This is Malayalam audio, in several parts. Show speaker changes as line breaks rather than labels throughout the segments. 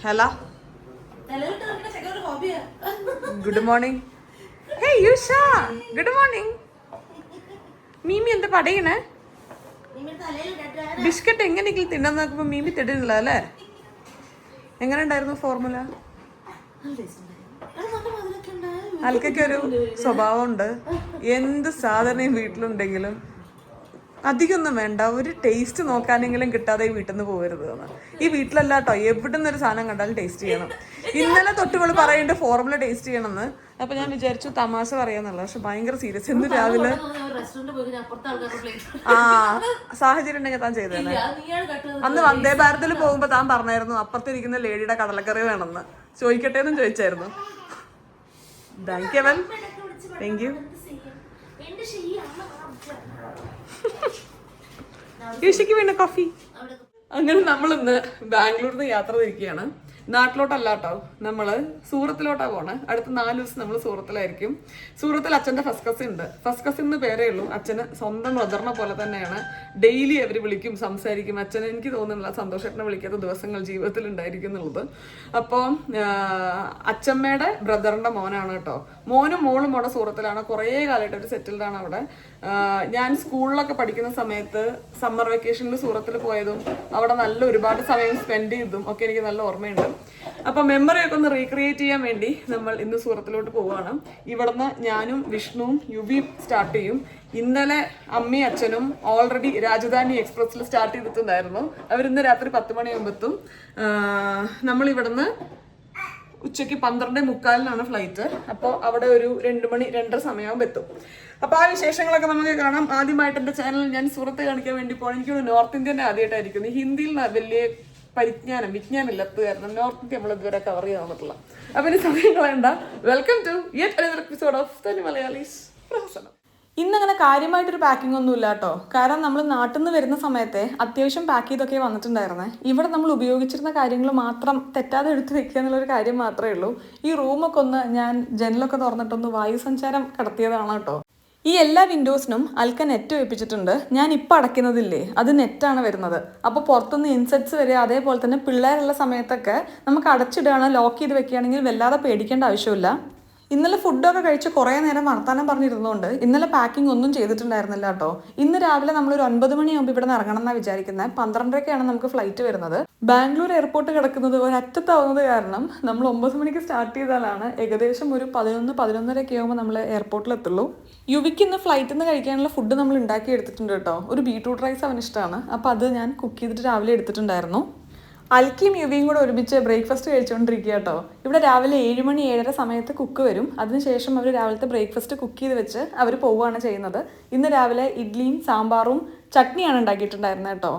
Hello. Good morning. Hey Yusha. Good morning. മീമി എന്താ പടയണേ? ബിസ്ക്കറ്റ് എങ്ങനെയെങ്കിലും തിന്നാൻ നോക്കുമ്പോ മീമി തിന്നില്ല അല്ലേ? എങ്ങനെ ഉണ്ടായിരുന്നു ഫോർമുല? അൽക്കൊരു സ്വഭാവമുണ്ട്, എന്ത് സാധനം വീട്ടിലുണ്ടെങ്കിലും അധികമൊന്നും വേണ്ട, ഒരു ടേസ്റ്റ് നോക്കാനെങ്കിലും കിട്ടാതെ ഈ വീട്ടിൽ നിന്ന് പോകരുത് എന്ന്. ഈ വീട്ടിലല്ല കേട്ടോ, എവിടെ നിന്നൊരു സാധനം കണ്ടാലും ടേസ്റ്റ് ചെയ്യണം. ഇന്നലെ തൊട്ടുകൾ പറയുന്നുണ്ട് ഫോർമുല ടേസ്റ്റ് ചെയ്യണമെന്ന്. അപ്പൊ ഞാൻ വിചാരിച്ചു തമാശ പറയാന്നുള്ളത്, പക്ഷെ ഭയങ്കര സീരിയസ്. ഇന്ന് രാവിലെ സാഹചര്യം ഉണ്ടെങ്കിൽ താൻ ചെയ്തേനെ. അന്ന് വന്ദേ ഭാരതിൽ പോകുമ്പോ താൻ പറഞ്ഞായിരുന്നു അപ്പുറത്തിരിക്കുന്ന ലേഡിയുടെ കടലക്കറി വേണമെന്ന്. ചോദിക്കട്ടെ എന്നും ചോദിച്ചായിരുന്നു. Thank you. Thank you. യൂഷിക്ക് വേണ്ട കോഫി. അങ്ങനെ നമ്മളിന്ന് ബാംഗ്ലൂരിൽ നിന്ന് യാത്ര തിരിക്കുകയാണ്. നാട്ടിലോട്ടല്ല കേട്ടോ, നമ്മള് സൂറത്തിലോട്ടാ പോണേ. അടുത്ത 4 ദിവസം നമ്മൾ സൂറത്തിലായിരിക്കും. സൂറത്തിൽ അച്ഛൻ്റെ ഫസ്റ്റ് കസിൻ ഉണ്ട്. ഫസ്റ്റ് കസിൻ എന്ന് പേരേ ഉള്ളൂ. അച്ഛന് സ്വന്തം ബ്രദറിനെ പോലെ തന്നെയാണ്. ഡെയിലി അവർ വിളിക്കും, സംസാരിക്കും. അച്ഛന് എനിക്ക് തോന്നുന്നില്ല സന്തോഷേട്ടനെ വിളിക്കാത്ത ദിവസങ്ങൾ ജീവിതത്തിൽ ഉണ്ടായിരിക്കും എന്നുള്ളത്. അപ്പോൾ അച്ഛമ്മയുടെ ബ്രദറിന്റെ മോനാണ് കേട്ടോ. മോനും മോളും അവിടെ സൂറത്തിലാണ്. കുറേ കാലമായിട്ട് അവർ സെറ്റിൽഡാണ് അവിടെ. ഞാൻ സ്കൂളിലൊക്കെ പഠിക്കുന്ന സമയത്ത് സമ്മർ വെക്കേഷനിൽ സൂറത്തിൽ പോയതും അവിടെ നല്ല ഒരുപാട് സമയം സ്പെൻഡ് ചെയ്തതും ഒക്കെ എനിക്ക് നല്ല ഓർമ്മയുണ്ട്. അപ്പൊ മെമ്മറിയൊക്കെ ഒന്ന് റീക്രിയേറ്റ് ചെയ്യാൻ വേണ്ടി നമ്മൾ ഇന്ന് സൂറത്തിലോട്ട് പോവുകയാണ്. ഇവിടുന്ന് ഞാനും വിഷ്ണുവും യുവിയും സ്റ്റാർട്ട് ചെയ്യും. ഇന്നലെ അമ്മയും അച്ഛനും ഓൾറെഡി രാജധാനി എക്സ്പ്രസ്സിൽ സ്റ്റാർട്ട് ചെയ്തിട്ടുണ്ടായിരുന്നു. അവരിന്ന് രാത്രി 10 മണിയാകുമ്പോൾ എത്തും. നമ്മൾ ഇവിടുന്ന് ഉച്ചയ്ക്ക് 12:45 ഫ്ലൈറ്റ്. അപ്പോൾ അവിടെ ഒരു 2 മണി 2:30 സമയമാകുമ്പോൾ എത്തും. അപ്പോൾ ആ വിശേഷങ്ങളൊക്കെ നമുക്ക് കാണാം. ആദ്യമായിട്ട് എൻ്റെ ചാനലിൽ ഞാൻ സൂറത്ത് കാണിക്കാൻ വേണ്ടി പോകണം. എനിക്ക് നോർത്ത് ഇന്ത്യൻ്റെ ആദ്യമായിട്ടായിരിക്കുന്നു. ഹിന്ദിയിൽ വലിയ വിജ്ഞാനമില്ലാത്ത കാരണം നോർത്ത് ഇന്ത്യ നമ്മൾ ഇതുവരെ കവർ ചെയ്യാൻ പറ്റില്ല. അപ്പം ഇനി സമയം കളയണ്ട. Welcome to yet another episode of തനി മലയാളീസ് പ്രഹസനം. ഇന്നങ്ങനെ കാര്യമായിട്ടൊരു പാക്കിംഗ് ഒന്നും ഇല്ല കേട്ടോ. കാരണം നമ്മൾ നാട്ടിൽ നിന്ന് വരുന്ന സമയത്തെ അത്യാവശ്യം പാക്ക് ചെയ്തൊക്കെ വന്നിട്ടുണ്ടായിരുന്നേ. ഇവിടെ നമ്മൾ ഉപയോഗിച്ചിരുന്ന കാര്യങ്ങൾ മാത്രം തെറ്റാതെ എടുത്ത് വെക്കുക എന്നുള്ളൊരു കാര്യം മാത്രമേ ഉള്ളൂ. ഈ റൂമൊക്കെ ഒന്ന് ഞാൻ ജനലൊക്കെ തുറന്നിട്ടൊന്ന് വായുസഞ്ചാരം കടത്തിയതാണ് കേട്ടോ. ഈ എല്ലാ വിൻഡോസിനും അൽക്ക നെറ്റ് വെപ്പിച്ചിട്ടുണ്ട്. ഞാൻ ഇപ്പം അടയ്ക്കുന്നതില്ലേ, അത് നെറ്റാണ് വരുന്നത്. അപ്പോൾ പുറത്തുനിന്ന് ഇൻസെക്ട്സ് വരിക. അതേപോലെ തന്നെ പിള്ളേരുള്ള സമയത്തൊക്കെ നമുക്ക് അടച്ചിടുകയാണ്, ലോക്ക് ചെയ്ത് വെക്കുകയാണെങ്കിൽ വല്ലാതെ പേടിക്കേണ്ട ആവശ്യമില്ല. ഇന്നലെ ഫുഡൊക്കെ കഴിച്ച് കുറേ നേരം വർത്താനം പറഞ്ഞിരുന്നുകൊണ്ട് ഇന്നലെ പാക്കിംഗ് ഒന്നും ചെയ്തിട്ടുണ്ടായിരുന്നില്ല കേട്ടോ. ഇന്ന് രാവിലെ നമ്മളൊരു 9 മണിയാകുമ്പോൾ ഇവിടെ നിന്ന് ഇറങ്ങണം എന്നാണ് വിചാരിക്കുന്നത്. 12:30ക്കാണ് നമുക്ക് ഫ്ലൈറ്റ് വരുന്നത്. ബാംഗ്ലൂർ എയർപോർട്ട് കിടക്കുന്നത് ഒരറ്റത്താവുന്നത് കാരണം നമ്മൾ 9 മണിക്ക് സ്റ്റാർട്ട് ചെയ്താലാണ് ഏകദേശം ഒരു 11-11:30 ആകുമ്പോൾ നമ്മൾ എയർപോർട്ടിൽ എത്തുള്ളൂ. യുവിക്ക് ഇന്ന് ഫ്ലൈറ്റിൽ നിന്ന് കഴിക്കാനുള്ള ഫുഡ് നമ്മൾ ഉണ്ടാക്കി എടുത്തിട്ടുണ്ട് കേട്ടോ. ഒരു ബീട്രൂട്ട് റൈസ് അവന് ഇഷ്ടമാണ്. അപ്പോൾ അത് ഞാൻ കുക്ക് ചെയ്തിട്ട് രാവിലെ എടുത്തിട്ടുണ്ടായിരുന്നു. അൽക്കിയും യുവിയും കൂടെ ഒരുമിച്ച് ബ്രേക്ക്ഫാസ്റ്റ് കഴിച്ചുകൊണ്ടിരിക്കുക കേട്ടോ. ഇവിടെ രാവിലെ 7 മണി 7:30 സമയത്ത് കുക്ക് വരും. അതിനുശേഷം അവർ രാവിലത്തെ ബ്രേക്ക്ഫാസ്റ്റ് കുക്ക് ചെയ്ത് വെച്ച് അവർ പോവുകയാണ് ചെയ്യുന്നത്. ഇന്ന് രാവിലെ ഇഡ്ഡലിയും സാമ്പാറും ചട്നിയാണ് ഉണ്ടാക്കിയിട്ടുണ്ടായിരുന്നത് കേട്ടോ.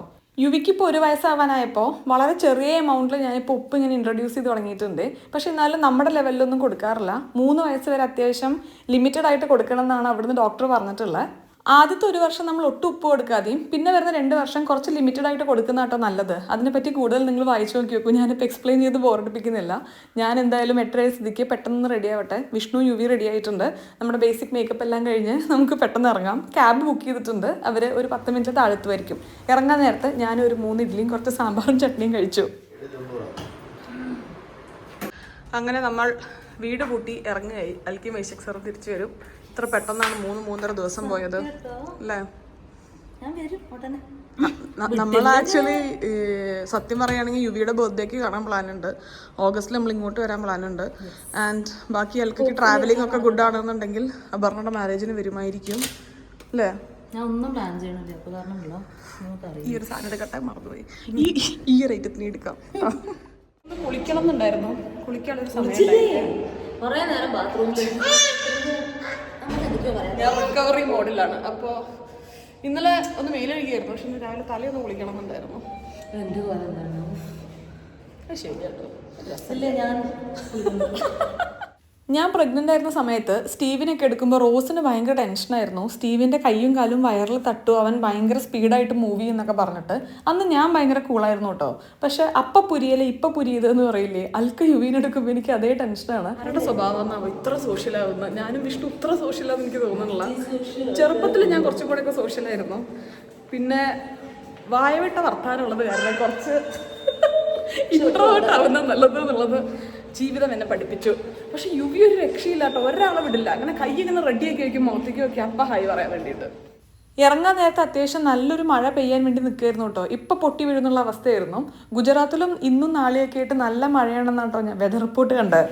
യുവിക്ക് ഇപ്പോൾ 1 വയസ്സാവാനായപ്പോൾ വളരെ ചെറിയ എമൗണ്ടിൽ ഞാനിപ്പോൾ ഉപ്പ് ഇങ്ങനെ ഇൻട്രൊഡ്യൂസ് ചെയ്ത് തുടങ്ങിയിട്ടുണ്ട്. പക്ഷെ എന്നാലും നമ്മുടെ ലെവലിലൊന്നും കൊടുക്കാറില്ല. 3 വയസ്സ് വരെ അത്യാവശ്യം ലിമിറ്റഡ് ആയിട്ട് കൊടുക്കണം എന്നാണ് അവിടുന്ന് ഡോക്ടർ പറഞ്ഞിട്ടുള്ളത്. ആദ്യത്തെ 1 വർഷം നമ്മൾ ഒട്ടും ഉപ്പ് കൊടുക്കാതെയും പിന്നെ വരുന്ന 2 വർഷം കുറച്ച് ലിമിറ്റഡ് ആയിട്ട് കൊടുക്കുന്ന കേട്ടോ നല്ലത്. അതിനെപ്പറ്റി കൂടുതൽ നിങ്ങൾ വായിച്ചു നോക്കി നോക്കൂ. ഞാനിപ്പോൾ എക്സ്പ്ലെയിൻ ചെയ്ത് ബോറടിപ്പിക്കുന്നില്ല. ഞാൻ എന്തായാലും 8 സ്ഥിതിക്ക് പെട്ടെന്ന് റെഡി ആവട്ടെ. വിഷ്ണു യുവി റെഡി ആയിട്ടുണ്ട്. നമ്മുടെ ബേസിക് മേക്കപ്പ് എല്ലാം കഴിഞ്ഞ് നമുക്ക് പെട്ടെന്ന് ഇറങ്ങാം. ക്യാബ് ബുക്ക് ചെയ്തിട്ടുണ്ട്. അവർ ഒരു 10 മിനിറ്റ് താഴെത്തുമായിരിക്കും. ഇറങ്ങാൻ നേരത്ത് ഞാനൊരു 3 ഇഡ്ഡലിയും കുറച്ച് സാമ്പാറും ചട്നിയും കഴിച്ചു. അങ്ങനെ നമ്മൾ വീട് പൂട്ടി ഇറങ്ങുകയായി. അൽക്കി മൈശക് സാർ തിരിച്ചു വരും. ഇത്ര പെട്ടെന്നാണ് 3-3.5 ദിവസം പോയത് അല്ലേ? നമ്മൾ ആക്ച്വലി സത്യം പറയുകയാണെങ്കിൽ യുവിയുടെ ബർത്ത്ഡേക്ക് കാണാൻ പ്ലാനുണ്ട്. ഓഗസ്റ്റിൽ നമ്മൾ ഇങ്ങോട്ട് വരാൻ പ്ലാനുണ്ട്. ആൻഡ് ബാക്കി അൽക്കയ്ക്ക് ട്രാവലിംഗ് ഒക്കെ ഗുഡ് ആണെന്നുണ്ടെങ്കിൽ അപർണയുടെ മാരേജിന് വരുമായിരിക്കും അല്ലേ?
ഞാൻ ഒന്നും പ്ലാൻ ചെയ്യണില്ല.
ഈ ഒരു സാധനം എടുക്കട്ടെ, മറന്നുപോയി. ഈ ഒരു ഐറ്റത്തിന് എടുക്കാം. കുളിക്കണം എന്നുണ്ടായിരുന്നു. കുളിക്കാനുള്ളൊരു സമയം ഞാൻ റിക്കവറി മോഡിലാണ്. അപ്പോൾ ഇന്നലെ ഒന്ന് മെയിലഴുകിയായിരുന്നു. പക്ഷെ ഇന്ന് രാവിലെ തലയൊന്ന് കുളിക്കണം എന്നുണ്ടായിരുന്നു. ഞാൻ പ്രഗ്നൻ്റ് ആയിരുന്ന സമയത്ത് സ്റ്റീവിനൊക്കെ എടുക്കുമ്പോൾ റോസിന് ഭയങ്കര ടെൻഷനായിരുന്നു. സ്റ്റീവിൻ്റെ കയ്യും കാലും വയറിൽ തട്ടു, അവൻ ഭയങ്കര സ്പീഡായിട്ട് മൂവ് ചെയ്യുന്നൊക്കെ പറഞ്ഞിട്ട്. അന്ന് ഞാൻ ഭയങ്കര കൂളായിരുന്നു കേട്ടോ. പക്ഷെ അപ്പം പുരിയല്ലേ ഇപ്പം പുരിയതെന്ന് പറയില്ലേ, അൽക്ക യുവിനെടുക്കുമ്പോൾ എനിക്ക് അതേ ടെൻഷനാണ്. ആരുടെ സ്വഭാവം എന്നാവും ഇത്ര സോഷ്യലാവുന്നത്? ഞാനും വിഷ്ണു ഇത്ര സോഷ്യലാന്ന് എനിക്ക് തോന്നുന്നില്ല. ചെറുപ്പത്തിൽ ഞാൻ കുറച്ചും കൂടെയൊക്കെ സോഷ്യലായിരുന്നു. പിന്നെ വായവിട്ട വർത്താനമുള്ളത് കാരണം കുറച്ച് ഇൻട്രോവേർട്ട് ആവുന്ന നല്ലത് എന്നുള്ളത് ജീവിതം എന്നെ പഠിപ്പിച്ചു. പക്ഷെ യുവി ഒരു രക്ഷയില്ലാട്ടോ, ഒരാളെ വിടില്ല. അങ്ങനെ കൈ ഇങ്ങനെ റെഡിയാക്കി വയ്ക്കും, മുഖത്തേക്ക് വയ്ക്കും, അപ്പം ഹായ് പറയാൻ വേണ്ടിയിട്ട്. ഇറങ്ങാൻ നേരത്തെ അത്യാവശ്യം നല്ലൊരു മഴ പെയ്യാൻ വേണ്ടി നിൽക്കുകയായിരുന്നു കേട്ടോ. ഇപ്പം പൊട്ടി വീഴുന്നുള്ള അവസ്ഥയായിരുന്നു. ഗുജറാത്തിലും ഇന്നും നാളെയൊക്കെ ആയിട്ട് നല്ല മഴയാണെന്നാണ് കേട്ടോ ഞാൻ വെതർ റിപ്പോർട്ട് കണ്ടത്.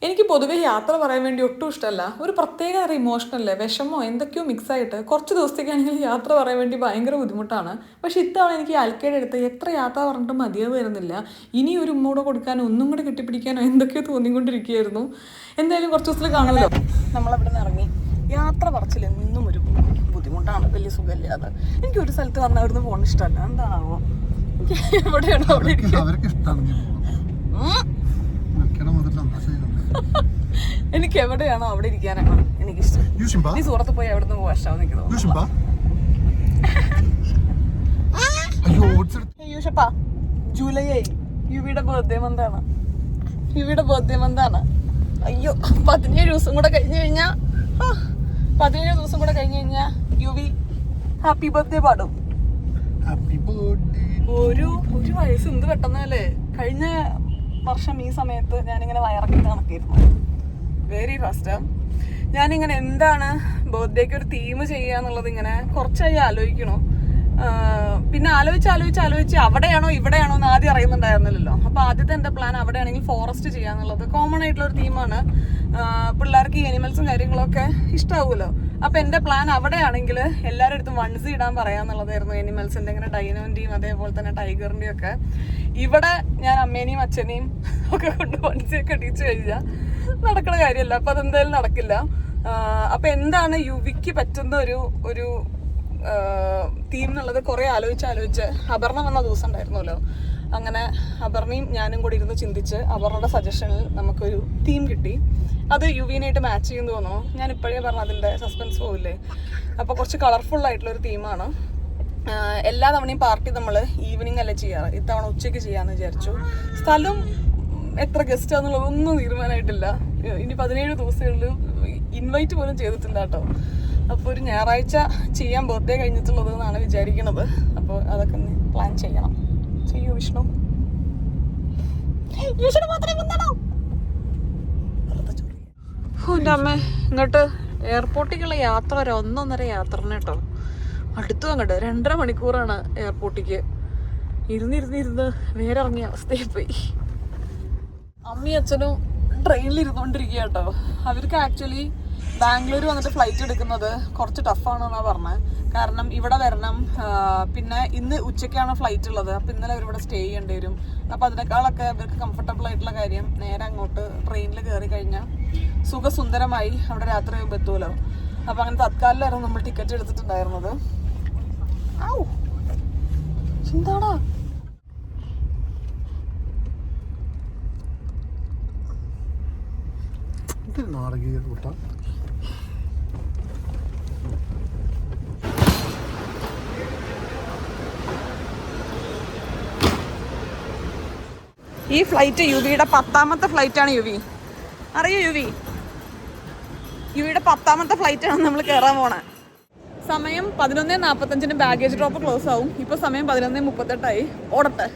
എനിക്ക് പൊതുവെ യാത്ര പറയാൻ വേണ്ടി ഒട്ടും ഇഷ്ടമല്ല. ഒരു പ്രത്യേക ഇമോഷണല്ലേ, വിഷമോ എന്തൊക്കെയോ മിക്സായിട്ട് കുറച്ച് ദിവസത്തേക്കാണെങ്കിൽ യാത്ര പറയാൻ വേണ്ടി ഭയങ്കര ബുദ്ധിമുട്ടാണ്. പക്ഷേ ഇത്തവണ എനിക്ക് അൽക്കയുടെ അടുത്ത് എത്ര യാത്ര പറഞ്ഞിട്ട് മതിയാവ് വരുന്നില്ല. ഇനി ഒരു ഉമ്മൂടെ കൊടുക്കാനോ ഒന്നും കൂടെ കെട്ടിപ്പിടിക്കാനോ എന്തൊക്കെയോ തോന്നിക്കൊണ്ടിരിക്കുകയായിരുന്നു. എന്തായാലും കുറച്ച് ദിവസത്തിൽ കാണുമല്ലോ. നമ്മളവിടെ നിന്ന് ഇറങ്ങി. യാത്ര പറച്ചിൽ എന്നും ഒരു ബുദ്ധിമുട്ടാണ്, വലിയ സുഖമില്ലാതെ. എനിക്ക് ഒരു സ്ഥലത്ത് വന്നാൽ അവിടുന്ന് പോകണ ഇഷ്ടമല്ല. എന്താണാവോ, എവിടെയാണോ അവിടെ എനിക്ക് എവിടെയാണോ അവിടെ ഇരിക്കാനാണ് എനിക്കിഷ്ടം. നീ സൂറത്ത് പോയി എവിടെ നിന്ന് പോവാ ഇഷ്ടം യൂഷപ്പാ. ജൂലൈ ആയി, യുവിയുടെ ബർത്ത്ഡേ മന്താണ്. യുവിയുടെ ബർത്ത്ഡേ മന്താണ്. അയ്യോ, 17 ദിവസം കൂടെ കഴിഞ്ഞു കഴിഞ്ഞാ 17 ദിവസം കൂടെ കഴിഞ്ഞു കഴിഞ്ഞാ യുവി ഹാപ്പി ബർത്ത്ഡേ പാടും. ഒരു വയസ്സ് എന്ത് പെട്ടെന്നല്ലേ. കഴിഞ്ഞ വർഷം ഈ സമയത്ത് ഞാനിങ്ങനെ വയറൊക്കെ കണക്കിയിരുന്നു. വെരി ഫസ്റ്റ് ഞാനിങ്ങനെ എന്താണ് ബർത്ത്ഡേക്ക് ഒരു തീം ചെയ്യുക എന്നുള്ളത് ഇങ്ങനെ കുറച്ചായി ആലോചിക്കണു. പിന്നെ ആലോചിച്ച് അവിടെയാണോ ഇവിടെയാണോ എന്ന് ആദ്യം അറിയുന്നുണ്ടായിരുന്നില്ലല്ലോ. അപ്പോൾ ആദ്യത്തെ എൻ്റെ പ്ലാൻ അവിടെയാണെങ്കിൽ ഫോറസ്റ്റ് ചെയ്യാന്നുള്ളത് കോമൺ ആയിട്ടുള്ള ഒരു തീമാണ്. പിള്ളേർക്ക് ഈ അനിമൽസും കാര്യങ്ങളൊക്കെ ഇഷ്ടമാവുമല്ലോ. അപ്പോൾ എൻ്റെ പ്ലാൻ അവിടെയാണെങ്കിൽ എല്ലാവരുടെ അടുത്തും വൺസി ഇടാൻ പറയാന്നുള്ളതായിരുന്നു. അനിമൽസിൻ്റെ ഇങ്ങനെ ഡൈനോൻ്റെയും അതേപോലെ തന്നെ ടൈഗറിൻ്റെയും ഒക്കെ. ഇവിടെ ഞാൻ അമ്മേനെയും അച്ഛനെയും ഒക്കെ കൊണ്ട് വൺസിയൊക്കെ ഇടിച്ചു കഴിഞ്ഞാൽ നടക്കുന്ന കാര്യമല്ല. അപ്പോൾ അതെന്തായാലും നടക്കില്ല. അപ്പോൾ എന്താണ് യുവിക്ക് പറ്റുന്ന ഒരു തീം എന്നുള്ളത് കുറേ ആലോചിച്ച് അപർണ വന്ന ദിവസം ഉണ്ടായിരുന്നല്ലോ. അങ്ങനെ അപർണയും ഞാനും കൂടി ഇരുന്ന് ചിന്തിച്ച് അപർണയുടെ സജഷനിൽ നമുക്കൊരു തീം കിട്ടി. അത് യുവിനായിട്ട് മാച്ച് ചെയ്യുമെന്ന് തോന്നുന്നു. ഞാൻ ഇപ്പോഴേ പറഞ്ഞ അതിൻ്റെ സസ്പെൻസ് പോവില്ലേ. അപ്പോൾ കുറച്ച് കളർഫുൾ ആയിട്ടുള്ളൊരു തീമാണ്. എല്ലാ തവണയും പാർട്ടി നമ്മൾ ഈവനിങ് അല്ലേ ചെയ്യാറ്, ഇത്തവണ ഉച്ചയ്ക്ക് ചെയ്യാമെന്ന് വിചാരിച്ചു. സ്ഥലം എത്ര ഗസ്റ്റ് ആണെന്നുള്ളതൊന്നും തീരുമാനമായിട്ടില്ല. ഇനി 17 ദിവസങ്ങളിൽ ഇൻവൈറ്റ് പോലും ചെയ്തിട്ടില്ല കേട്ടോ. അപ്പോൾ ഒരു ഞായറാഴ്ച ചെയ്യാൻ ബർത്ത്ഡേ കഴിഞ്ഞിട്ടുള്ളത് എന്നാണ് വിചാരിക്കണത്. അപ്പോൾ അതൊക്കെ പ്ലാൻ ചെയ്യണം. ചെയ്യൂ വിഷ്ണു. എൻ്റെ അമ്മ ഇങ്ങോട്ട് എയർപോർട്ടിലേക്കുള്ള യാത്ര ഒരു 1.5 യാത്രയാണ് കേട്ടോ. അടുത്തും അങ്ങോട്ട് 2.5 മണിക്കൂറാണ് എയർപോർട്ടിലേക്ക്. ഇരുന്ന് വേറെ ഇറങ്ങിയ അവസ്ഥയിൽ പോയി. അമ്മയും അച്ഛനും ട്രെയിനിൽ ഇരുന്നുകൊണ്ടിരിക്കുക കേട്ടോ. അവർക്ക് ആക്ച്വലി ബാംഗ്ലൂർ വന്നിട്ട് ഫ്ലൈറ്റ് എടുക്കുന്നത് കുറച്ച് ടഫാണെന്നാണ് പറഞ്ഞത്. കാരണം ഇവിടെ വരണം, പിന്നെ ഇന്ന് ഉച്ചയ്ക്കാണ് ഫ്ലൈറ്റ് ഉള്ളത്. അപ്പോൾ ഇന്നലെ അവരിവിടെ സ്റ്റേ ചെയ്യേണ്ടി വരും. അപ്പോൾ അതിനേക്കാളൊക്കെ അവർക്ക് കംഫർട്ടബിൾ ആയിട്ടുള്ള കാര്യം നേരെ അങ്ങോട്ട് ട്രെയിനിൽ കയറി കഴിഞ്ഞാൽ സുഖസുന്ദരമായി അവിടെ രാത്രി എത്തുമല്ലോ. അപ്പോൾ അങ്ങനെ തത്കാലിലായിരുന്നു നമ്മൾ ടിക്കറ്റ് എടുത്തിട്ടുണ്ടായിരുന്നത്. എന്താടാ ഈ ഫ്ലൈറ്റ് യുവിയുടെ 10ാമത്തെ ഫ്ലൈറ്റാണ്. അറിയോ യുവിയുടെ 10ാമത്തെ ഫ്ലൈറ്റാണ് നമ്മൾ കയറാൻ പോണേ. സമയം 11:45 ബാഗേജ് ഡ്രോപ്പ് ക്ലോസ് ആവും. ഇപ്പോൾ സമയം 11:38 ഓടട്ടെ.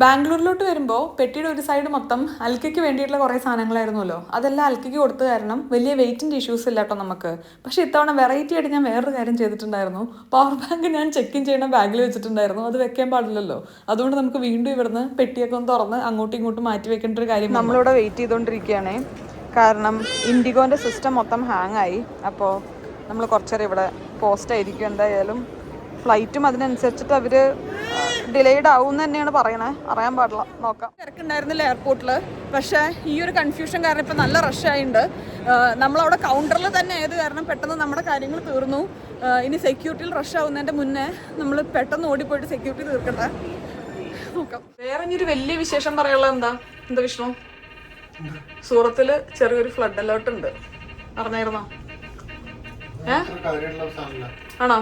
ബാംഗ്ലൂരിലോട്ട് വരുമ്പോൾ പെട്ടിയുടെ ഒരു സൈഡ് മൊത്തം അൽക്കയ്ക്ക് വേണ്ടിയിട്ടുള്ള കുറേ സാധനങ്ങളായിരുന്നല്ലോ. അതെല്ലാം അൽക്കയ്ക്ക് കൊടുത്ത കാരണം വലിയ വെയിറ്റിൻ്റെ ഇഷ്യൂസ് ഇല്ല കേട്ടോ നമുക്ക്. പക്ഷേ ഇത്തവണ വെറൈറ്റി ആയിട്ട് ഞാൻ വേറൊരു കാര്യം ചെയ്തിട്ടുണ്ടായിരുന്നു. പവർ ബാങ്ക് ഞാൻ ചെക്ക് ഇൻ ചെയ്യണ ബാഗിൽ വെച്ചിട്ടുണ്ടായിരുന്നു. അത് വെക്കാൻ പാടില്ലല്ലോ. അതുകൊണ്ട് നമുക്ക് വീണ്ടും ഇവിടുന്ന് പെട്ടിയൊക്കെ ഒന്ന് തുറന്ന് അങ്ങോട്ടും ഇങ്ങോട്ടും മാറ്റി വെക്കേണ്ട ഒരു കാര്യം. നമ്മളിവിടെ വെയിറ്റ് ചെയ്തുകൊണ്ടിരിക്കുകയാണേ. കാരണം ഇൻഡിഗോൻ്റെ സിസ്റ്റം മൊത്തം ഹാങ് ആയി. അപ്പോൾ നമ്മൾ കുറച്ചേരം ഇവിടെ പോസ്റ്റ് ആയിരിക്കും. എന്തായാലും ഫ്ലൈറ്റും അതിനനുസരിച്ചിട്ട് അവർ ഡിലേഡ് ആവും എന്ന് തന്നെയാണ് പറയണേ. അറിയാൻ പാടില്ല, നോക്കാം. തിരക്കുണ്ടായിരുന്നില്ല എയർപോർട്ടിൽ. പക്ഷേ ഈ ഒരു കൺഫ്യൂഷൻ കാരണം ഇപ്പം നല്ല റഷ് ആയിട്ടുണ്ട്. നമ്മളവിടെ കൗണ്ടറിൽ തന്നെ ആയത് കാരണം പെട്ടെന്ന് നമ്മുടെ കാര്യങ്ങൾ തീർന്നു. ഇനി സെക്യൂരിറ്റിയിൽ റഷ് ആവുന്നതിൻ്റെ മുന്നേ നമ്മൾ പെട്ടെന്ന് ഓടിപ്പോയിട്ട് സെക്യൂരിറ്റി തീർക്കട്ടെ. നോക്കാം. വേറെ ഇനി ഒരു വലിയ വിശേഷം പറയാനുള്ളത് എന്താ വിഷ്ണു? സൂറത്തിൽ ചെറിയൊരു ഫ്ലഡ് അലേർട്ട് ഉണ്ട്, അറിഞ്ഞായിരുന്നോ? ആണോ?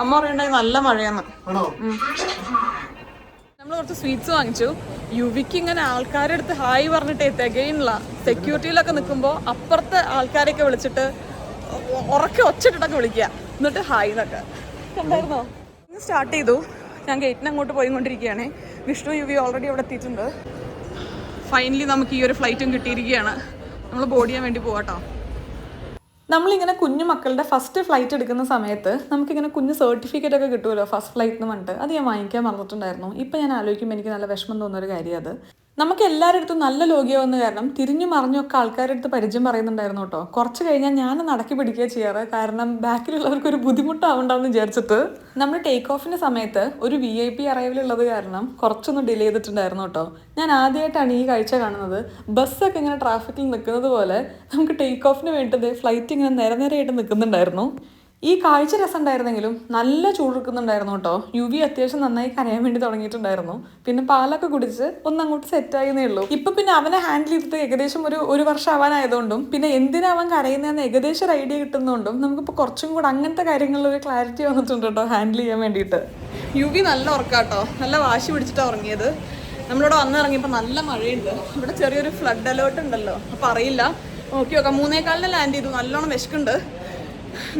അമ്മ പറയണ്ടായി നല്ല മഴയാന്ന്. നമ്മൾ കുറച്ച് സ്വീറ്റ്സ് വാങ്ങിച്ചു. യുവിക്ക് ഇങ്ങനെ ആൾക്കാരുടെ അടുത്ത് ഹായ് പറഞ്ഞിട്ട് തികയില്ല. സെക്യൂരിറ്റിയിലൊക്കെ നിൽക്കുമ്പോൾ അപ്പുറത്തെ ആൾക്കാരെയൊക്കെ വിളിച്ചിട്ട് ഉറക്കെ ഒച്ചിട്ടൊക്കെ വിളിക്കുക, എന്നിട്ട് ഹായ് എന്നൊക്കെ. കണ്ടായിരുന്നോ? സ്റ്റാർട്ട് ചെയ്തു. ഞാൻ ഗേറ്റിന് അങ്ങോട്ട് പോയിക്കൊണ്ടിരിക്കുകയാണ്. വിഷ്ണു യുവി ഓൾറെഡി അവിടെ എത്തിയിട്ടുണ്ട്. ഫൈനലി നമുക്ക് ഈ ഒരു ഫ്ലൈറ്റും കിട്ടിയിരിക്കുകയാണ്. നമ്മൾ ബോർഡ് ചെയ്യാൻ വേണ്ടി പോവാട്ടോ. നമ്മളിങ്ങനെ കുഞ്ഞു മക്കളുടെ ഫസ്റ്റ് ഫ്ലൈറ്റ് എടുക്കുന്ന സമയത്ത് നമുക്കിങ്ങനെ കുഞ്ഞു സർട്ടിഫിക്കറ്റ് ഒക്കെ കിട്ടുമല്ലോ ഫസ്റ്റ് ഫ്ലൈറ്റ് എന്ന് പറഞ്ഞിട്ട്. അത് ഞാൻ വാങ്ങിക്കാൻ മറന്നിട്ടുണ്ടായിരുന്നു. ഇപ്പം ഞാൻ ആലോചിക്കുമ്പോൾ എനിക്ക് നല്ല വിഷമം തോന്നുന്നൊരു കാര്യം അത്. നമുക്ക് എല്ലാവരുടെ അടുത്തും നല്ല ലോകിയാവുന്ന കാരണം തിരിഞ്ഞു മറിഞ്ഞൊക്കെ ആൾക്കാരുടെ അടുത്ത് പരിചയം പറയുന്നുണ്ടായിരുന്നു കേട്ടോ. കുറച്ച് കഴിഞ്ഞാൽ ഞാൻ നടക്കി പിടിക്കുക ചെയ്യാറ്, കാരണം ബാക്കിലുള്ളവർക്ക് ഒരു ബുദ്ധിമുട്ടാവണ്ടെന്ന് വിചാരിച്ചിട്ട്. നമ്മൾ ടേക്ക് ഓഫിൻ്റെ സമയത്ത് ഒരു VIP അറൈവലുള്ളത് കാരണം കുറച്ചൊന്ന് ഡിലേ ചെയ്തിട്ടുണ്ടായിരുന്നു കേട്ടോ. ഞാൻ ആദ്യമായിട്ടാണ് ഈ കാഴ്ച കാണുന്നത്. ബസ്സൊക്കെ ഇങ്ങനെ ട്രാഫിക്കിൽ നിൽക്കുന്നത് പോലെ നമുക്ക് ടേക്ക് ഓഫിന് വേണ്ടത് ഫ്ലൈറ്റ് ഇങ്ങനെ നിരനിരയായിട്ട് നിൽക്കുന്നുണ്ടായിരുന്നു. ഈ കാഴ്ച രസം ഉണ്ടായിരുന്നെങ്കിലും നല്ല ചൂടെടുക്കുന്നുണ്ടായിരുന്നു കേട്ടോ. യുവി അത്യാവശ്യം നന്നായി കരയാൻ വേണ്ടി തുടങ്ങിയിട്ടുണ്ടായിരുന്നു. പിന്നെ പാലൊക്കെ കുടിച്ച് ഒന്നങ്ങോട്ട് സെറ്റായെന്നേ ഉള്ളൂ. ഇപ്പം പിന്നെ അവനെ ഹാൻഡിൽ ചെയ്തിട്ട് ഏകദേശം ഒരു വർഷം ആവാനായതുകൊണ്ടും പിന്നെ എന്തിനാ അവൻ കരയുന്നതെന്ന് ഏകദേശം ഒരു ഐഡിയ കിട്ടുന്നതുകൊണ്ടും നമുക്കിപ്പോൾ കുറച്ചും കൂടെ അങ്ങനത്തെ കാര്യങ്ങളിലൊരു ക്ലാരിറ്റി വന്നിട്ടുണ്ട് കേട്ടോ ഹാൻഡിൽ ചെയ്യാൻ വേണ്ടിയിട്ട്. യുവി നല്ല ഉറക്കാട്ടോ, നല്ല വാശി പിടിച്ചിട്ടാണ് ഉറങ്ങിയത്. നമ്മളിവിടെ വന്നിറങ്ങിയപ്പോൾ നല്ല മഴയുണ്ട്. ഇവിടെ ചെറിയൊരു ഫ്ലഡ് അലേർട്ട് ഉണ്ടല്ലോ, അപ്പോൾ അറിയില്ല. നോക്കി നോക്കാം. 3:15 ലാൻഡ് ചെയ്തു. നല്ലോണം വിശക്കുണ്ട്.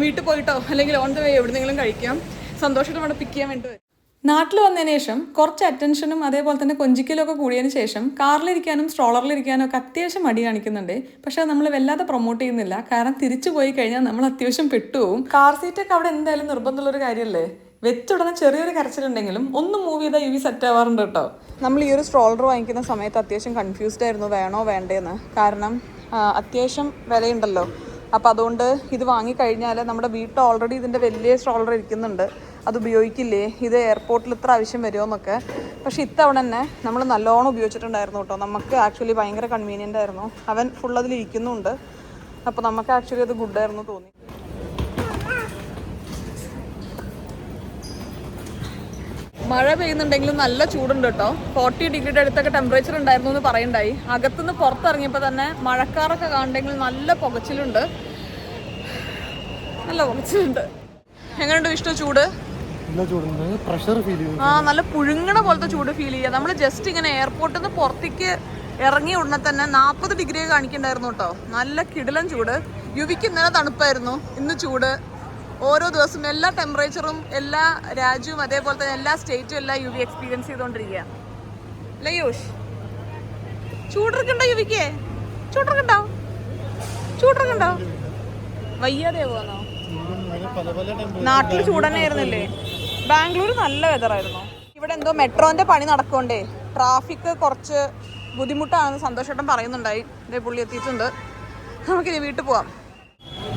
വീട്ടിൽ പോയിട്ടോ അല്ലെങ്കിൽ ഓൺ ദ വേ എവിടെയെങ്കിലും കഴിക്കാം. സന്തോഷമായിട്ട് അവിടെ പിക്ക് ചെയ്യാൻ വേണ്ടി വരും. നാട്ടിൽ വന്നതിന് ശേഷം കുറച്ച് അറ്റൻഷനും അതേപോലെ തന്നെ കൊഞ്ചിക്കലൊക്കെ കൂടിയതിന് ശേഷം കാറിലിരിക്കാനും സ്ട്രോളറിലിരിക്കാനും ഒക്കെ അത്യാവശ്യം മടി കാണിക്കുന്നുണ്ട്. പക്ഷെ നമ്മൾ വല്ലാതെ പ്രൊമോട്ട് ചെയ്യുന്നില്ല, കാരണം തിരിച്ചു പോയി കഴിഞ്ഞാൽ നമ്മൾ അത്യാവശ്യം പെട്ടുപോകും. കാർ സീറ്റൊക്കെ അവിടെ എന്തായാലും നിർബന്ധമുള്ളൊരു കാര്യമല്ലേ. വെച്ചുടനെ ചെറിയൊരു കരച്ചിലുണ്ടെങ്കിലും ഒന്ന് മൂവ് ചെയ്താൽ യുവി സെറ്റ് ആവാറുണ്ട് കേട്ടോ. നമ്മൾ ഈ ഒരു സ്ട്രോളർ വാങ്ങിക്കുന്ന സമയത്ത് അത്യാവശ്യം കൺഫ്യൂസ്ഡ് ആയിരുന്നു വേണോ വേണ്ടേന്ന്. കാരണം അത്യാവശ്യം വിലയുണ്ടല്ലോ. അപ്പോൾ അതുകൊണ്ട് ഇത് വാങ്ങിക്കഴിഞ്ഞാൽ നമ്മുടെ വീട്ടിൽ ഓൾറെഡി ഇതിൻ്റെ വലിയ സ്ട്രോളർ ഇരിക്കുന്നുണ്ട്, അത് ഉപയോഗിക്കില്ലേ, ഇത് എയർപോർട്ടിൽ ഇത്ര ആവശ്യം വരുമോ എന്നൊക്കെ. പക്ഷേ ഇത്തവണ തന്നെ നമ്മൾ നല്ലോണം ഉപയോഗിച്ചിട്ടുണ്ടായിരുന്നു കേട്ടോ. നമുക്ക് ആക്ച്വലി ഭയങ്കര കൺവീനിയൻ്റ് ആയിരുന്നു. അവൻ ഫുൾ അതിലിരിക്കുന്നുണ്ട്. അപ്പോൾ നമുക്ക് ആക്ച്വലി അത് ഗുഡായിരുന്നു തോന്നി. മഴ പെയ്യുന്നുണ്ടെങ്കിലും നല്ല ചൂടുണ്ട് കേട്ടോ. 40 ഡിഗ്രിയുടെ അടുത്തൊക്കെ ടെമ്പറേച്ചർ ഉണ്ടായിരുന്നു എന്ന് പറയുണ്ടായി. അകത്തുനിന്ന് പുറത്തിറങ്ങിയപ്പോൾ തന്നെ മഴക്കാറൊക്കെ കാണുന്നെങ്കിൽ നല്ല പുകച്ചിലുണ്ട്. എങ്ങനെയുണ്ട് വിഷ്ണു ചൂട്? നല്ല പുഴുങ്ങണ പോലത്തെ ചൂട് ഫീൽ ചെയ്യുക. നമ്മൾ ജസ്റ്റ് ഇങ്ങനെ എയർപോർട്ടിൽ നിന്ന് പുറത്തേക്ക് ഇറങ്ങിയ ഉടനെ തന്നെ 40 ഡിഗ്രി കാണിക്കണ്ടായിരുന്നു കേട്ടോ. നല്ല കിടിലൻ ചൂട്. യുവിക്ക് ഇന്നലെ തണുപ്പായിരുന്നു, ഇന്ന് ചൂട്. ഓരോ ദിവസവും എല്ലാ ടെമ്പറേച്ചറും എല്ലാ രാജ്യവും അതേപോലെ തന്നെ എല്ലാ സ്റ്റേറ്റും എല്ലാം യുവി എക്സ്പീരിയൻസ് ചെയ്തുകൊണ്ടിരിക്കുക. ലയൂഷ് ചൂടിറക്കണ്ടോ? യുവിക്ക് ചൂടിറക്കണ്ടോ? വയ്യാതെ പോന്നോ? നാട്ടിൽ ചൂടന്നെ ആയിരുന്നില്ലേ? ബാംഗ്ലൂർ നല്ല വെതറായിരുന്നു. ഇവിടെ എന്തോ മെട്രോന്റെ പണി നടക്കൊണ്ടേ ട്രാഫിക് കുറച്ച് ബുദ്ധിമുട്ടാണെന്ന് സന്തോഷേട്ടൻ പറയുന്നുണ്ടായി. ഇതേ പുള്ളി എത്തിയിട്ടുണ്ട്. നമുക്കിനി വീട്ടിൽ പോവാം.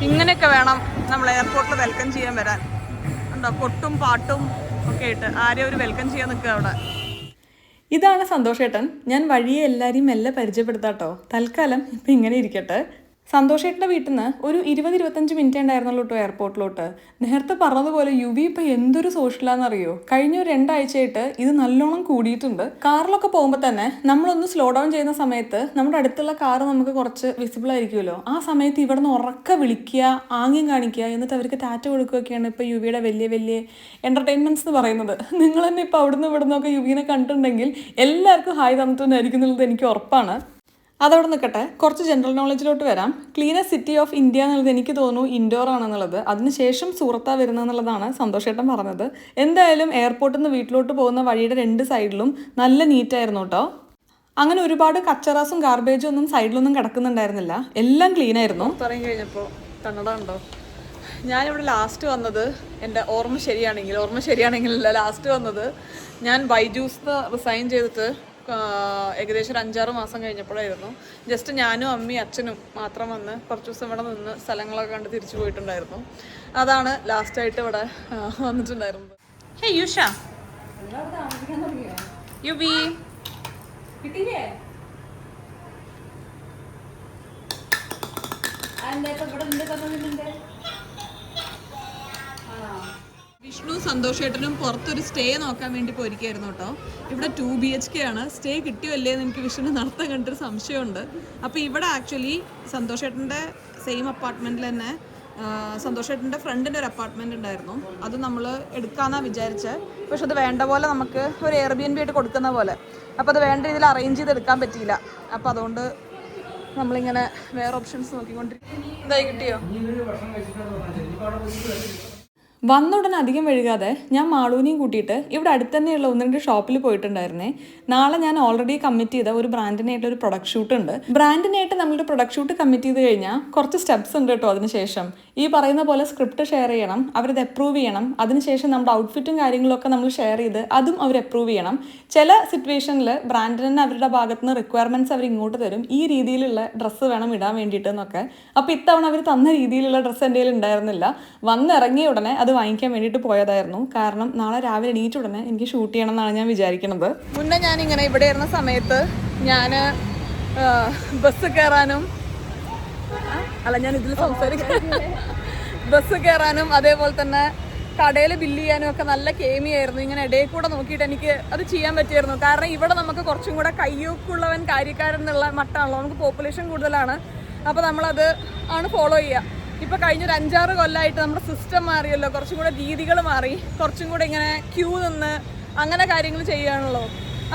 ഇങ്ങനെയൊക്കെ വേണം നമ്മൾ എയർപോർട്ടിൽ വെൽക്കം ചെയ്യാൻ വരാൻ. ഉണ്ടോ കൊട്ടും പാട്ടും ഒക്കെ ആയിട്ട് ആരെയും ഒരു വെൽക്കം ചെയ്യാൻ നിൽക്കുക അവിടെ. ഇതാണ് സന്തോഷേട്ടൻ. ഞാൻ വഴിയെ എല്ലാവരെയും മെല്ലെ പരിചയപ്പെടുത്താട്ടോ. തൽക്കാലം ഇപ്പം ഇങ്ങനെ ഇരിക്കട്ടെ. സന്തോഷേട്ടൻ്റെ വീട്ടിൽ നിന്ന് ഒരു 20-25 മിനിറ്റ് ഉണ്ടായിരുന്നുള്ളൂ കേട്ടോ എയർപോർട്ടിലോട്ട്. നേരത്തെ പറഞ്ഞതുപോലെ യുവി ഇപ്പം എന്തൊരു സോഷ്യലാണെന്നറിയോ. കഴിഞ്ഞ ഒരു 2 ആഴ്ചയായിട്ട് ഇത് നല്ലോണം കൂടിയിട്ടുണ്ട്. കാറിലൊക്കെ പോകുമ്പോൾ തന്നെ നമ്മളൊന്ന് സ്ലോ ഡൗൺ ചെയ്യുന്ന സമയത്ത് നമ്മുടെ അടുത്തുള്ള കാറ് നമുക്ക് കുറച്ച് വിസിബിൾ ആയിരിക്കുമല്ലോ. ആ സമയത്ത് ഇവിടെ നിന്ന് ഉറക്കെ വിളിക്കുക, ആംഗ്യം കാണിക്കുക, എന്നിട്ട് അവർക്ക് ടാറ്റ കൊടുക്കുകയൊക്കെയാണ് ഇപ്പോൾ യുവിയുടെ വലിയ വലിയ എൻ്റർടൈൻമെൻറ്റ്സ് എന്ന് പറയുന്നത്. നിങ്ങൾ തന്നെ ഇപ്പോൾ അവിടുന്ന് ഇവിടെ നിന്നൊക്കെ യുവിനെ കണ്ടിട്ടുണ്ടെങ്കിൽ എല്ലാവർക്കും ഹായ് തന്നിട്ടുണ്ടായിരിക്കും എന്നുള്ളത് എനിക്ക് ഉറപ്പാണ്. അതവിടെ നിൽക്കട്ടെ. കുറച്ച് ജനറൽ നോളജിലോട്ട് വരാം. ക്ലീനസ്റ്റ് സിറ്റി ഓഫ് ഇന്ത്യ എന്നുള്ളത് എനിക്ക് തോന്നുന്നു ഇൻഡോർ ആണെന്നുള്ളത്. അതിനുശേഷം സൂറത്താ വരുന്നതെന്നുള്ളതാണ് സന്തോഷേട്ടൻ പറഞ്ഞത്. എന്തായാലും എയർപോർട്ടിൽ നിന്ന് വീട്ടിലോട്ട് പോകുന്ന വഴിയുടെ 2 സൈഡിലും നല്ല നീറ്റായിരുന്നു കേട്ടോ. അങ്ങനെ ഒരുപാട് കച്ചറാസും ഗാർബേജും ഒന്നും സൈഡിലൊന്നും കിടക്കുന്നുണ്ടായിരുന്നില്ല. എല്ലാം ക്ലീൻ ആയിരുന്നു. ഇത്രയും കഴിഞ്ഞപ്പോൾ കണ്ണട ഉണ്ടോ? ഞാനിവിടെ ലാസ്റ്റ് വന്നത്, എൻ്റെ ഓർമ്മ ശരിയാണെങ്കിലല്ല, ലാസ്റ്റ് വന്നത് ഞാൻ ബൈജൂസ് റിസൈൻ ചെയ്തിട്ട് ഏകദേശം 5-6 മാസം കഴിഞ്ഞപ്പോഴായിരുന്നു. ജസ്റ്റ് ഞാനും അമ്മയും അച്ഛനും മാത്രം വന്ന് കുറച്ച് ദിവസം ഇവിടെ നിന്ന് സ്ഥലങ്ങളൊക്കെ കണ്ട് തിരിച്ചു പോയിട്ടുണ്ടായിരുന്നു. അതാണ് ലാസ്റ്റായിട്ട് ഇവിടെ വന്നിട്ടുണ്ടായിരുന്നത്. ഹേ യുഷ, യുവി കിട്ടിയില്ലേ? വിഷ്ണു സന്തോഷേട്ടനും പുറത്തൊരു സ്റ്റേ നോക്കാൻ വേണ്ടി പോയിരിക്കുകയായിരുന്നു കേട്ടോ. ഇവിടെ 2 BHK ആണ്. സ്റ്റേ കിട്ടിയോ അല്ലേ എന്ന് എനിക്ക് വിഷ്ണു നടത്താൻ കണ്ടൊരു സംശയമുണ്ട്. അപ്പോൾ ഇവിടെ ആക്ച്വലി സന്തോഷേട്ടൻ്റെ സെയിം അപ്പാർട്ട്മെൻറ്റിൽ തന്നെ സന്തോഷേട്ടൻ്റെ ഫ്രണ്ടിൻ്റെ ഒരു അപ്പാർട്ട്മെൻറ്റ് ഉണ്ടായിരുന്നു. അത് നമ്മൾ എടുക്കാമെന്നാണ് വിചാരിച്ചത്. പക്ഷെ അത് വേണ്ട പോലെ നമുക്ക് ഒരു എയർബിഎൻബി ആയിട്ട് കൊടുക്കുന്ന പോലെ, അപ്പോൾ അത് വേണ്ട രീതിയിൽ അറേഞ്ച് ചെയ്ത് എടുക്കാൻ പറ്റിയില്ല. അപ്പോൾ അതുകൊണ്ട് നമ്മളിങ്ങനെ വേറെ ഓപ്ഷൻസ് നോക്കിക്കൊണ്ടിരിക്കും. ഇതായി കിട്ടിയോ? വന്ന ഉടനെ അധികം വൈകാതെ ഞാൻ മാളൂനെയും കൂട്ടിയിട്ട് ഇവിടെ അടുത്ത് തന്നെയുള്ള 1-2 ഷോപ്പിൽ പോയിട്ടുണ്ടായിരുന്നേ. നാളെ ഞാൻ ഓൾറെഡി കമ്മിറ്റ് ചെയ്ത ഒരു ബ്രാൻഡിനായിട്ട് ഒരു പ്രൊഡക്റ്റ് ഷൂട്ട് ഉണ്ട്. ബ്രാൻഡിനായിട്ട് നമ്മളുടെ പ്രൊഡക്റ്റ് ഷൂട്ട് കമ്മിറ്റ് ചെയ്ത് കഴിഞ്ഞാൽ കുറച്ച് സ്റ്റെപ്സ് ഉണ്ട് കേട്ടോ. അതിനുശേഷം ഈ പറയുന്ന പോലെ സ്ക്രിപ്റ്റ് ഷെയർ ചെയ്യണം, അവരത് അപ്രൂവ് ചെയ്യണം. അതിനുശേഷം നമ്മുടെ ഔട്ട്ഫിറ്റും കാര്യങ്ങളൊക്കെ നമ്മൾ ഷെയർ ചെയ്ത് അതും അവർ അപ്രൂവ് ചെയ്യണം. ചില സിറ്റുവേഷനിൽ ബ്രാൻഡിന് തന്നെ അവരുടെ ഭാഗത്ത് നിന്ന് റിക്വയർമെൻറ്റ്സ് അവർ ഇങ്ങോട്ട് തരും, ഈ രീതിയിലുള്ള ഡ്രസ്സ് വേണം ഇടാൻ വേണ്ടിയിട്ട് എന്നൊക്കെ. അപ്പോൾ ഇത്തവണ അവർ തന്ന രീതിയിലുള്ള ഡ്രസ്സ് എൻ്റെ കയ്യിൽ ഉണ്ടായിരുന്നില്ല. വന്നിറങ്ങിയ ഉടനെ അത് വാങ്ങിക്കാൻ വേണ്ടിയിട്ട് പോയതായിരുന്നു. കാരണം നാളെ രാവിലെ എണീറ്റ ഉടനെ എനിക്ക് ഷൂട്ട് ചെയ്യണം എന്നാണ് ഞാൻ വിചാരിക്കുന്നത്. മുന്നേ ഞാനിങ്ങനെ ഇവിടെ ഇരുന്ന സമയത്ത് ഞാൻ ബസ് കയറാനും ഞാൻ ഇതിൽ ബസ് കയറാനും അതേപോലെ തന്നെ കടയിൽ ബില്ല് ചെയ്യാനും ഒക്കെ നല്ല കേമിയായിരുന്നു. ഇങ്ങനെ ഇടയിൽ കൂടെ നോക്കിയിട്ട് എനിക്ക് അത് ചെയ്യാൻ പറ്റിയായിരുന്നു. കാരണം ഇവിടെ നമുക്ക് കുറച്ചും കൂടെ കയ്യൊക്കുള്ളവൻ കാര്യക്കാരൻ എന്നുള്ള മട്ടാണല്ലോ, നമുക്ക് പോപ്പുലേഷൻ കൂടുതലാണ്. അപ്പോൾ നമ്മളത് ആണ് ഫോളോ ചെയ്യുക. ഇപ്പോൾ കഴിഞ്ഞൊരു 5-6 കൊല്ലമായിട്ട് നമ്മുടെ സിസ്റ്റം മാറിയല്ലോ, കുറച്ചും കൂടെ രീതികൾ മാറി, കുറച്ചും കൂടെ ഇങ്ങനെ ക്യൂ നിന്ന് അങ്ങനെ കാര്യങ്ങൾ ചെയ്യുകയാണല്ലോ.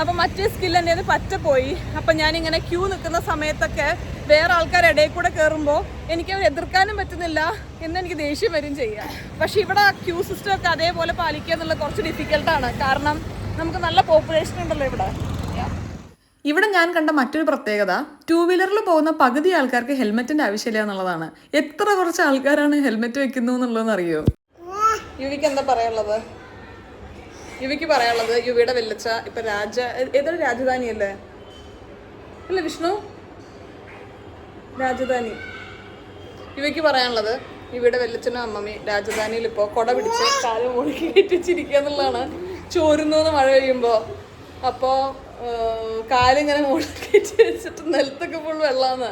അപ്പം മറ്റേ സ്കിൽ എൻ്റെ അത് പറ്റപ്പോയി. അപ്പം ഞാനിങ്ങനെ ക്യൂ നിൽക്കുന്ന സമയത്തൊക്കെ വേറെ ആൾക്കാർ ഇടയിൽ കൂടെ കയറുമ്പോൾ എനിക്കവർ എതിർക്കാനും പറ്റുന്നില്ല, എന്നെനിക്ക് ദേഷ്യം വരും ചെയ്യാം. പക്ഷേ ഇവിടെ ക്യൂ സിസ്റ്റം ഒക്കെ അതേപോലെ പാലിക്കുക എന്നുള്ളത് കുറച്ച് ഡിഫിക്കൽട്ടാണ്. കാരണം നമുക്ക് നല്ല പോപ്പുലേഷൻ ഉണ്ടല്ലോ ഇവിടെ. ഇവിടെ ഞാൻ കണ്ട മറ്റൊരു പ്രത്യേകത, 2 വീലറിൽ പോകുന്ന പകുതി ആൾക്കാർക്ക് ഹെൽമെറ്റിന്റെ ആവശ്യമില്ല എന്നുള്ളതാണ്. എത്ര കുറച്ച് ആൾക്കാരാണ് ഹെൽമെറ്റ് വെക്കുന്നു എന്നുള്ളതെന്ന് അറിയോ? യുവിക്ക് എന്താ പറയാനുള്ളത്? യുവിക്ക് പറയാനുള്ളത്, യുവിയുടെ വെല്ലച്ച ഇപ്പൊ ഏതൊരു രാജധാനി അല്ലേ അല്ലേ വിഷ്ണു? രാജധാനി. യുവിക്ക് പറയാനുള്ളത്, യുവിയുടെ വെല്ലച്ചനും അമ്മമ്മയും രാജധാനിയിൽ ഇപ്പോൾ കൊട പിടിച്ച് കാലം മുഴുക്കി കെട്ടിച്ചിരിക്കുക എന്നുള്ളതാണ്. ചോരുന്നു മഴ പെയ്യുമ്പോൾ. അപ്പോൾ കാലിങ്ങനെ മുകളിൽ കയറ്റി വെച്ചിട്ട് നിലത്തൊക്കെ ഫുൾ വെള്ളമാണ്.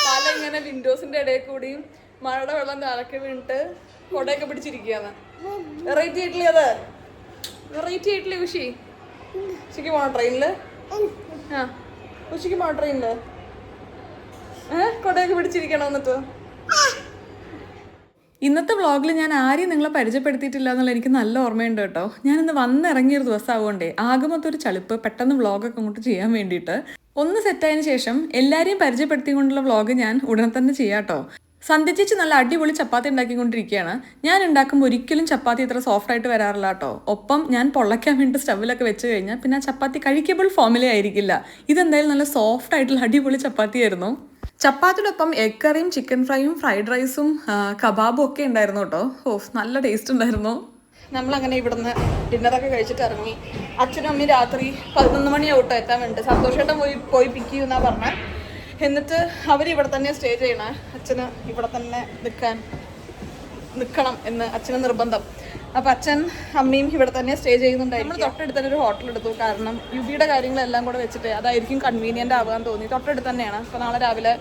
കാല ഇങ്ങനെ വിൻഡോസിന്റെ ഇടയിൽ കൂടിയും മഴയുടെ വെള്ളം താഴൊക്കെ വീണിട്ട് കൊടയൊക്കെ പിടിച്ചിരിക്കുകയാണ്. വെറൈറ്റി ആയിട്ടില്ലേ അത്? വെറൈറ്റി ആയിട്ടില്ലേ ഉഷി? ഉച്ചയ്ക്ക് പോണോ ട്രെയിനിൽ? ഉച്ചയ്ക്ക് പോണോ ട്രെയിനിൽ? കൊടയൊക്കെ പിടിച്ചിരിക്കണം എന്നിട്ട്. ഇന്നത്തെ വ്ളോഗിൽ ഞാൻ ആരെയും നിങ്ങളെ പരിചയപ്പെടുത്തിയിട്ടില്ല എന്നുള്ള എനിക്ക് നല്ല ഓർമ്മയുണ്ട് കേട്ടോ. ഞാനിന്ന് വന്നിറങ്ങിയൊരു ദിവസം ആവുകൊണ്ടേ ആകുമത്തൊരു ചളിപ്പ് പെട്ടെന്ന് വ്ളോഗൊക്കെ അങ്ങോട്ട് ചെയ്യാൻ വേണ്ടിയിട്ട്. ഒന്ന് സെറ്റായതിനു ശേഷം എല്ലാവരെയും പരിചയപ്പെടുത്തിക്കൊണ്ടുള്ള വ്ളോഗ് ഞാൻ ഉടനെ തന്നെ ചെയ്യാം കേട്ടോ. സന്ധ്യച്ചേച്ചി നല്ല അടിപൊളി ചപ്പാത്തി ഉണ്ടാക്കിക്കൊണ്ടിരിക്കുകയാണ്. ഞാൻ ഉണ്ടാക്കുമ്പോൾ ഒരിക്കലും ചപ്പാത്തി ഇത്ര സോഫ്റ്റ് ആയിട്ട് വരാറില്ല കേട്ടോ. ഒപ്പം ഞാൻ പൊള്ളയ്ക്കാൻ വേണ്ടി സ്റ്റവിലൊക്കെ വെച്ച് കഴിഞ്ഞാൽ പിന്നെ ആ ചപ്പാത്തി കഴിക്കബിൾ ഫോമിലേ ആയിരിക്കില്ല. ഇതെന്തായാലും നല്ല സോഫ്റ്റ് ആയിട്ടുള്ള അടിപൊളി ചപ്പാത്തിയായിരുന്നു. ചപ്പാത്തിയോടൊപ്പം എഗ് കറിയും ചിക്കൻ ഫ്രൈയും ഫ്രൈഡ് റൈസും കബാബും ഒക്കെ ഉണ്ടായിരുന്നു കേട്ടോ. നല്ല ടേസ്റ്റ് ഉണ്ടായിരുന്നു. നമ്മളങ്ങനെ ഇവിടുന്ന് ഡിന്നറൊക്കെ കഴിച്ചിട്ട് ഇറങ്ങി. അച്ഛനും അമ്മയും രാത്രി 11 മണിയാവട്ടോ എത്താൻ വേണ്ടി. സന്തോഷമായിട്ട് പോയി പിക്ക് ചെയ്യുമെന്നാണ് പറഞ്ഞത്. എന്നിട്ട് അവരിവിടെ തന്നെ സ്റ്റേ ചെയ്യണേ. അച്ഛന് ഇവിടെ തന്നെ നിൽക്കണം എന്ന് അച്ഛന് നിർബന്ധം. അപ്പം അച്ഛൻ അമ്മയും ഇവിടെ തന്നെ സ്റ്റേ ചെയ്യുന്നുണ്ടായിരുന്നു. നമ്മൾ തൊട്ടടുത്ത് തന്നെ ഒരു ഹോട്ടൽ എടുത്തു. കാരണം യുവിയുടെ കാര്യങ്ങളെല്ലാം കൂടെ വെച്ചിട്ട് അതായിരിക്കും കൺവീനിയൻ്റ് ആവാൻ തോന്നി. തൊട്ടടുത്ത് തന്നെയാണ്. അപ്പോൾ നാളെ രാവിലെ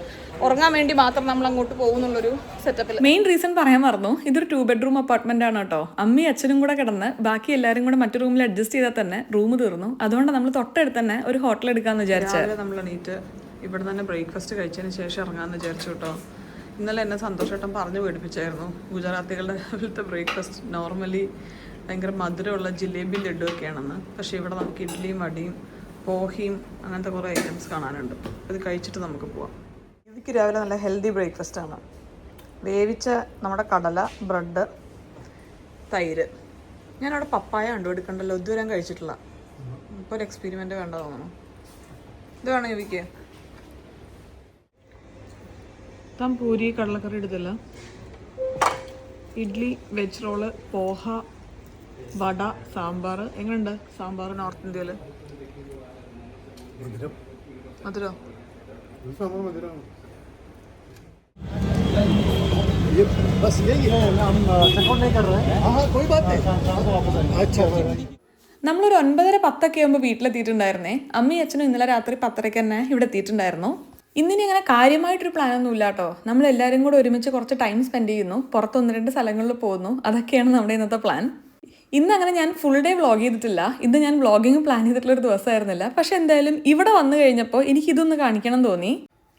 ഉറങ്ങാൻ വേണ്ടി മാത്രം നമ്മൾ അങ്ങോട്ട് പോകുന്നുള്ളൊരു സെറ്റപ്പിൽ. മെയിൻ റീസൺ പറയാൻ മറന്നു, ഇതൊരു 2 ബെഡ്റൂം അപ്പാർട്ട്മെന്റ് ആണ് കേട്ടോ. അമ്മയും അച്ഛനും കൂടെ കിടന്ന് ബാക്കി എല്ലാവരും കൂടെ മറ്റു റൂമിൽ അഡ്ജസ്റ്റ് ചെയ്താൽ തന്നെ റൂം തീർന്നു. അതുകൊണ്ട് നമ്മൾ തൊട്ടടുത്ത് തന്നെ ഒരു ഹോട്ടൽ എടുക്കാമെന്ന് വിചാരിച്ചത്. നമ്മൾ എണീറ്റ് ഇവിടെ തന്നെ ബ്രേക്ക്ഫാസ്റ്റ് കഴിച്ചതിന് ശേഷം ഇറങ്ങാമെന്ന് വിചാരിച്ചു കേട്ടോ. ഇന്നലെ എന്നെ സന്തോഷേട്ടൻ പറഞ്ഞു പേടിപ്പിച്ചായിരുന്നു. ഗുജറാത്തികളുടെ രാവിലത്തെ ബ്രേക്ക്ഫാസ്റ്റ് നോർമലി ഭയങ്കര മധുരമുള്ള ജിലേബി ലഡു ഒക്കെയാണെന്ന്. പക്ഷേ ഇവിടെ നമുക്ക് ഇഡ്ഡലിയും വടിയും പോഹിയും അങ്ങനത്തെ കുറേ ഐറ്റംസ് കാണാനുണ്ട്. അത് കഴിച്ചിട്ട് നമുക്ക് പോവാം. എനിക്ക് രാവിലെ നല്ല ഹെൽത്തി ബ്രേക്ക്ഫാസ്റ്റാണ്. വേവിച്ച നമ്മുടെ കടല, ബ്രെഡ്, തൈര്. ഞാനവിടെ പപ്പായ കണ്ടുപിടിക്കണ്ടല്ലോ, ഇതുവരെ കഴിച്ചിട്ടില്ല. ഇപ്പോൾ ഒരു എക്സ്പെരിമെൻ്റ് വേണ്ട തോന്നുന്നു. ഇത് വേണം എനിക്ക്. താൻ പൂരി കടലക്കറി എടുത്തില്ല. ഇഡ്ഡലി, വെജ് റോള്, പോഹ, വട, സാമ്പാർ. എങ്ങനെയുണ്ട് സാമ്പാർ നോർത്ത് ഇന്ത്യയിൽ? മധുരോ? നമ്മളൊരു 9:30-10 ആകുമ്പോൾ വീട്ടിലെത്തിയിട്ടുണ്ടായിരുന്നേ. അമ്മയും അച്ഛനും ഇന്നലെ രാത്രി 10:30 തന്നെ ഇവിടെ എത്തിയിട്ടുണ്ടായിരുന്നു. ഇന്നിനി അങ്ങനെ കാര്യമായിട്ടൊരു പ്ലാനൊന്നും ഇല്ല കേട്ടോ. നമ്മളെല്ലാവരും കൂടെ ഒരുമിച്ച് കുറച്ച് ടൈം സ്പെൻഡ് ചെയ്യുന്നു, പുറത്ത് 1-2 സ്ഥലങ്ങളിൽ പോകുന്നു. അതൊക്കെയാണ് നമ്മുടെ ഇന്നത്തെ പ്ലാൻ. ഇന്ന് അങ്ങനെ ഞാൻ ഫുൾ ഡേ വ്ളോഗ് ചെയ്തിട്ടില്ല. ഇന്ന് ഞാൻ വ്ളോഗിങ് പ്ലാൻ ചെയ്തിട്ടുള്ളൊരു ദിവസമായിരുന്നില്ല. പക്ഷെ എന്തായാലും ഇവിടെ വന്നു കഴിഞ്ഞപ്പോൾ എനിക്കിതൊന്ന് കാണിക്കണം തോന്നി.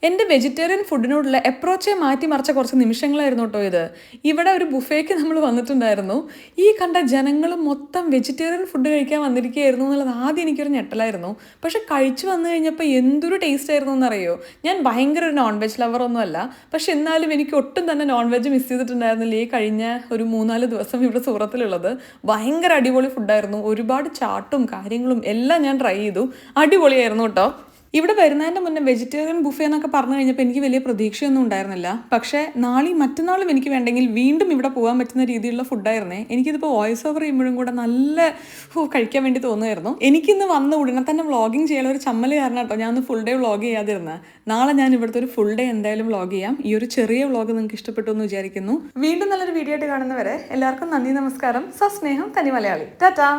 എൻ്റെ വെജിറ്റേറിയൻ ഫുഡിനോടുള്ള അപ്രോച്ചേ മാറ്റി മറിച്ച കുറച്ച് നിമിഷങ്ങളായിരുന്നു കേട്ടോ ഇത്. ഇവിടെ ഒരു ബുഫേക്ക് നമ്മൾ വന്നിട്ടുണ്ടായിരുന്നു. ഈ കണ്ട ജനങ്ങൾ മൊത്തം വെജിറ്റേറിയൻ ഫുഡ് കഴിക്കാൻ വന്നിരിക്കുകയായിരുന്നു എന്നുള്ളത് ആദ്യം എനിക്കൊരു ഞെട്ടലായിരുന്നു. പക്ഷെ കഴിച്ചു വന്നു കഴിഞ്ഞപ്പോൾ എന്തൊരു ടേസ്റ്റ് ആയിരുന്നു എന്നറിയോ. ഞാൻ ഭയങ്കര ഒരു നോൺ വെജ് ലവറൊന്നുമല്ല, പക്ഷെ എന്നാലും എനിക്ക് ഒട്ടും തന്നെ നോൺ വെജ് മിസ് ചെയ്തിട്ടുണ്ടായിരുന്നില്ല ഈ കഴിഞ്ഞ ഒരു 3-4 ദിവസം ഇവിടെ സൂറത്തിലുള്ളത്. ഭയങ്കര അടിപൊളി ഫുഡായിരുന്നു. ഒരുപാട് ചാട്ടും കാര്യങ്ങളും എല്ലാം ഞാൻ ട്രൈ ചെയ്തു. അടിപൊളിയായിരുന്നു കേട്ടോ. ഇവിടെ വരുന്നതിൻ്റെ മുന്നേ വെജിറ്റേറിയൻ ബുഫേ എന്നൊക്കെ പറഞ്ഞു കഴിഞ്ഞപ്പോൾ എനിക്ക് വലിയ പ്രതീക്ഷയൊന്നും ഉണ്ടായിരുന്നില്ല. പക്ഷേ നാളെയും മറ്റന്നാളും എനിക്ക് വേണ്ടെങ്കിൽ വീണ്ടും ഇവിടെ പോകാൻ പറ്റുന്ന രീതിയിലുള്ള ഫുഡായിരുന്നേ. എനിക്കിതിപ്പോൾ വോയിസ് ഓവർ ചെയ്യുമ്പോഴും കൂടെ നല്ല കഴിക്കാൻ വേണ്ടി തോന്നുമായിരുന്നു. എനിക്കിന്ന് വന്ന ഉടനെ തന്നെ വ്ളോഗിങ് ചെയ്യാനുള്ള ഒരു ചമ്മൽ കാരണം കേട്ടോ ഞാൻ ഫുൾ ഡേ വ്ളോഗ് ചെയ്യാതിരുന്നത്. നാളെ ഞാൻ ഇവിടുത്തെ ഒരു ഫുൾ ഡേ എന്തായാലും വ്ളോഗ് ചെയ്യാം. ഈ ഒരു ചെറിയ വ്ളോഗ് നിങ്ങൾക്ക് ഇഷ്ടപ്പെട്ടു എന്ന് വിചാരിക്കുന്നു. വീണ്ടും നല്ലൊരു വീഡിയോ ആയിട്ട് കാണുന്നവരെ എല്ലാവർക്കും നന്ദി, നമസ്കാരം, സസ്നേഹം, തനി മലയാളി. ടാറ്റാ.